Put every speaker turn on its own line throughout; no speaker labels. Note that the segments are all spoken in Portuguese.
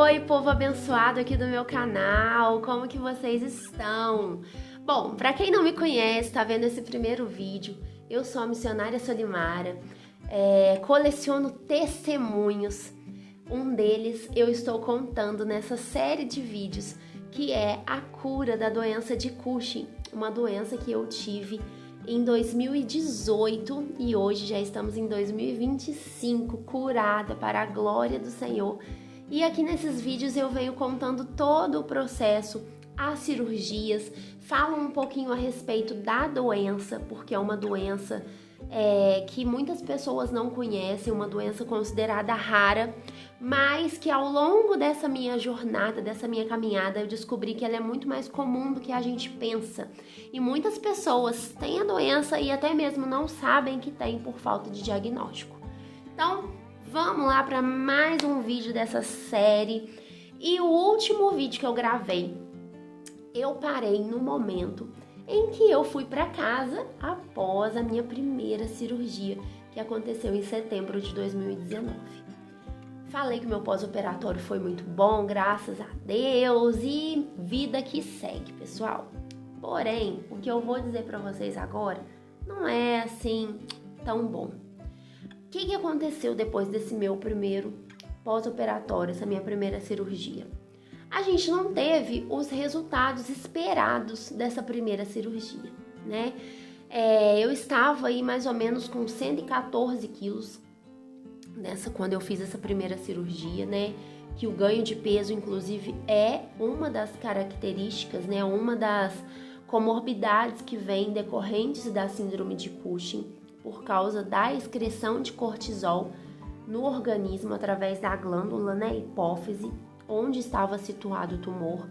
Oi, povo abençoado aqui do meu canal, como que vocês estão? Bom, para quem não me conhece, tá vendo esse primeiro vídeo, eu sou a missionária Solimara, coleciono testemunhos, um deles eu estou contando nessa série de vídeos, que é a cura da doença de Cushing, uma doença que eu tive em 2018 e hoje já estamos em 2025, curada para a glória do Senhor. E aqui nesses vídeos eu venho contando todo o processo, as cirurgias, falo um pouquinho a respeito da doença, porque é uma doença que muitas pessoas não conhecem, uma doença considerada rara, mas que ao longo dessa minha jornada, dessa minha caminhada, eu descobri que ela é muito mais comum do que a gente pensa. E muitas pessoas têm a doença e até mesmo não sabem que tem por falta de diagnóstico. Então, vamos lá para mais um vídeo dessa série. E o último vídeo que eu gravei, eu parei no momento em que eu fui para casa após a minha primeira cirurgia, que aconteceu em setembro de 2019. Falei que meu pós-operatório foi muito bom, graças a Deus, e vida que segue, pessoal. Porém, o que eu vou dizer para vocês agora não é assim tão bom. O que aconteceu depois desse meu primeiro pós-operatório, essa minha primeira cirurgia? A gente não teve os resultados esperados dessa primeira cirurgia, né? Eu estava aí mais ou menos com 114 quilos quando eu fiz essa primeira cirurgia, né? Que o ganho de peso, inclusive, é uma das características, né? Uma das comorbidades que vem decorrentes da síndrome de Cushing por causa da excreção de cortisol no organismo através da glândula, né? Hipófise, onde estava situado o tumor.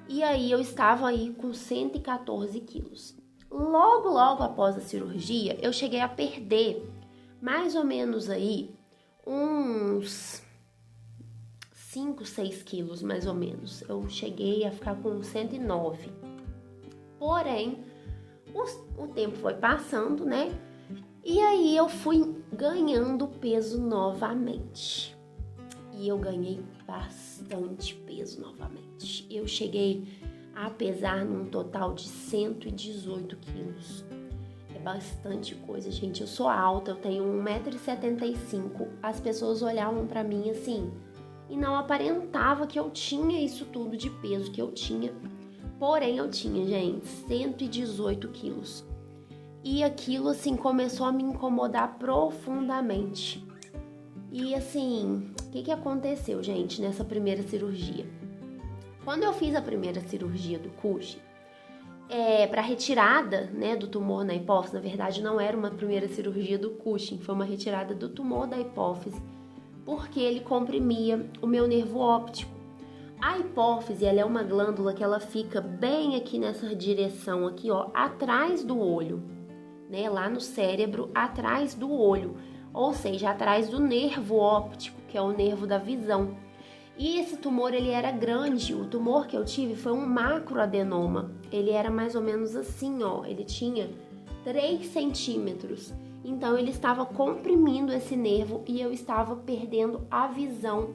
E aí eu estava aí com 114 quilos. Logo após a cirurgia, eu cheguei a perder mais ou menos aí uns 5, 6 quilos, mais ou menos. Eu cheguei a ficar com 109. Porém, o tempo foi passando, né? E aí eu fui ganhando peso novamente. E eu ganhei bastante peso novamente. Eu cheguei a pesar num total de 118 quilos. É bastante coisa, gente. Eu sou alta, eu tenho 1,75 m. As pessoas olhavam pra mim assim e não aparentava que eu tinha isso tudo de peso que eu tinha. Porém, eu tinha, gente, 118 quilos. E aquilo, assim, começou a me incomodar profundamente. E, assim, o que aconteceu, gente, nessa primeira cirurgia? Quando eu fiz a primeira cirurgia do Cushing, para retirada, né, do tumor na hipófise, na verdade não era uma primeira cirurgia do Cushing, foi uma retirada do tumor da hipófise, porque ele comprimia o meu nervo óptico. A hipófise, ela é uma glândula que ela fica bem aqui nessa direção aqui, ó, atrás do olho, né, lá no cérebro, atrás do olho, ou seja, atrás do nervo óptico, que é o nervo da visão. E esse tumor, ele era grande. O tumor que eu tive foi um macroadenoma. Ele era mais ou menos assim, ó. Ele tinha 3 centímetros. Então, ele estava comprimindo esse nervo e eu estava perdendo a visão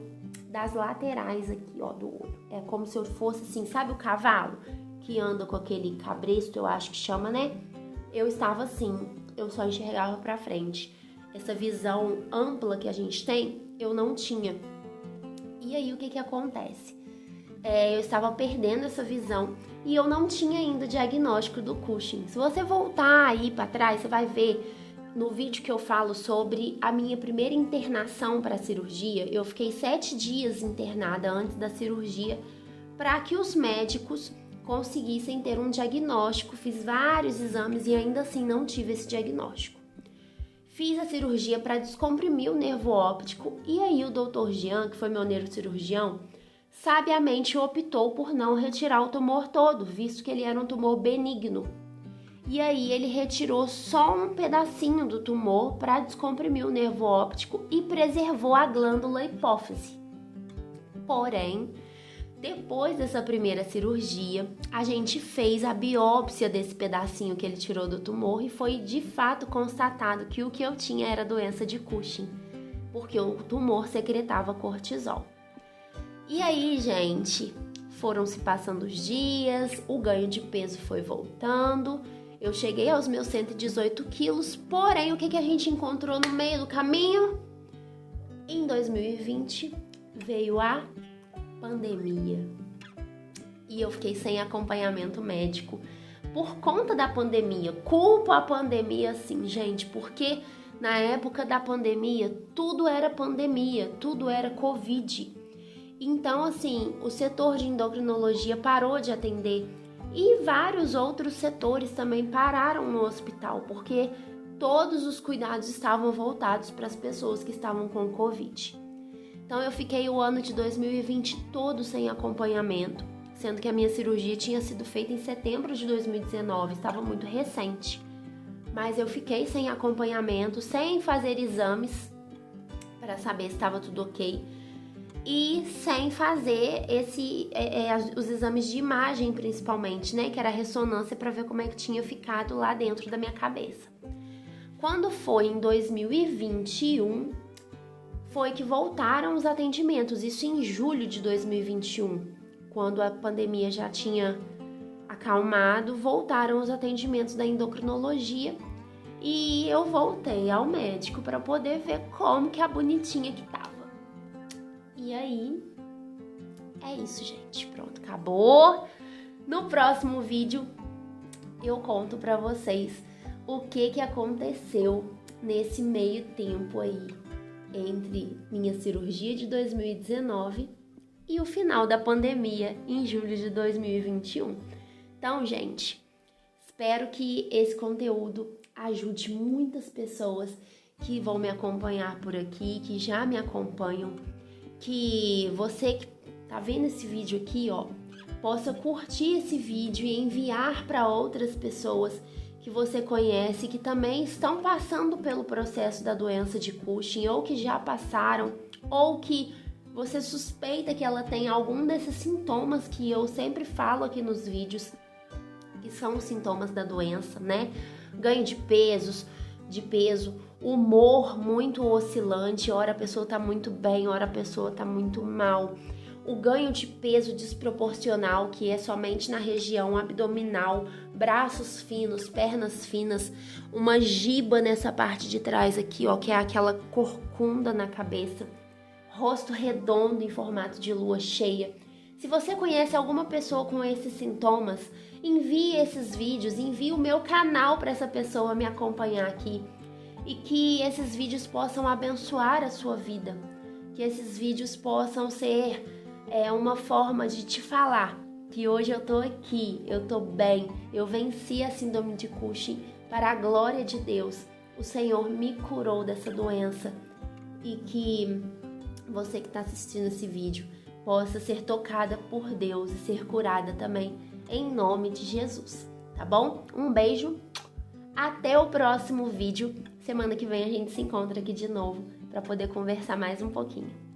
das laterais aqui, ó, do olho. É como se eu fosse assim, sabe o cavalo que anda com aquele cabresto, eu acho que chama, né? Eu estava assim, eu só enxergava pra frente. Essa visão ampla que a gente tem, eu não tinha. E aí, o que acontece? Eu estava perdendo essa visão e eu não tinha ainda o diagnóstico do Cushing. Se você voltar aí para trás, você vai ver no vídeo que eu falo sobre a minha primeira internação para a cirurgia. Eu fiquei 7 dias internada antes da cirurgia para que os médicos conseguissem ter um diagnóstico. Fiz vários exames e ainda assim não tive esse diagnóstico. Fiz a cirurgia para descomprimir o nervo óptico e aí o Dr. Jean, que foi meu neurocirurgião, sabiamente optou por não retirar o tumor todo, visto que ele era um tumor benigno. E aí ele retirou só um pedacinho do tumor para descomprimir o nervo óptico e preservou a glândula hipófise. Porém, depois dessa primeira cirurgia, a gente fez a biópsia desse pedacinho que ele tirou do tumor e foi de fato constatado que o que eu tinha era doença de Cushing, porque o tumor secretava cortisol. E aí, gente, foram se passando os dias, o ganho de peso foi voltando, eu cheguei aos meus 118 quilos, porém, o que a gente encontrou no meio do caminho? Em 2020, veio a pandemia e eu fiquei sem acompanhamento médico por conta da pandemia. Culpo a pandemia, sim, gente, porque na época da pandemia, tudo era pandemia, tudo era Covid. Então, assim, o setor de endocrinologia parou de atender e vários outros setores também pararam no hospital, porque todos os cuidados estavam voltados para as pessoas que estavam com Covid. Então, eu fiquei o ano de 2020 todo sem acompanhamento, sendo que a minha cirurgia tinha sido feita em setembro de 2019, estava muito recente. Mas eu fiquei sem acompanhamento, sem fazer exames para saber se estava tudo ok e sem fazer os exames de imagem principalmente, né, que era a ressonância para ver como é que tinha ficado lá dentro da minha cabeça. Quando foi em 2021, foi que voltaram os atendimentos, isso em julho de 2021, quando a pandemia já tinha acalmado, voltaram os atendimentos da endocrinologia e eu voltei ao médico para poder ver como que a bonitinha que tava. E aí, é isso, gente. Pronto, acabou. No próximo vídeo, eu conto para vocês o que aconteceu nesse meio tempo aí, entre minha cirurgia de 2019 e o final da pandemia em julho de 2021. Então, gente, espero que esse conteúdo ajude muitas pessoas que vão me acompanhar por aqui, que já me acompanham, que você que tá vendo esse vídeo aqui, ó, possa curtir esse vídeo e enviar para outras pessoas que você conhece, que também estão passando pelo processo da doença de Cushing, ou que já passaram, ou que você suspeita que ela tem algum desses sintomas que eu sempre falo aqui nos vídeos, que são os sintomas da doença, né? Ganho de peso, humor muito oscilante, ora a pessoa tá muito bem, ora a pessoa tá muito mal. O ganho de peso desproporcional, que é somente na região abdominal, braços finos, pernas finas, uma giba nessa parte de trás aqui, ó, que é aquela corcunda na cabeça, rosto redondo em formato de lua cheia. Se você conhece alguma pessoa com esses sintomas, envie esses vídeos, envie o meu canal para essa pessoa me acompanhar aqui e que esses vídeos possam abençoar a sua vida, que esses vídeos possam ser uma forma de te falar que hoje eu tô aqui, eu tô bem, eu venci a síndrome de Cushing para a glória de Deus. O Senhor me curou dessa doença e que você que está assistindo esse vídeo possa ser tocada por Deus e ser curada também, em nome de Jesus, tá bom? Um beijo, até o próximo vídeo. Semana que vem a gente se encontra aqui de novo para poder conversar mais um pouquinho.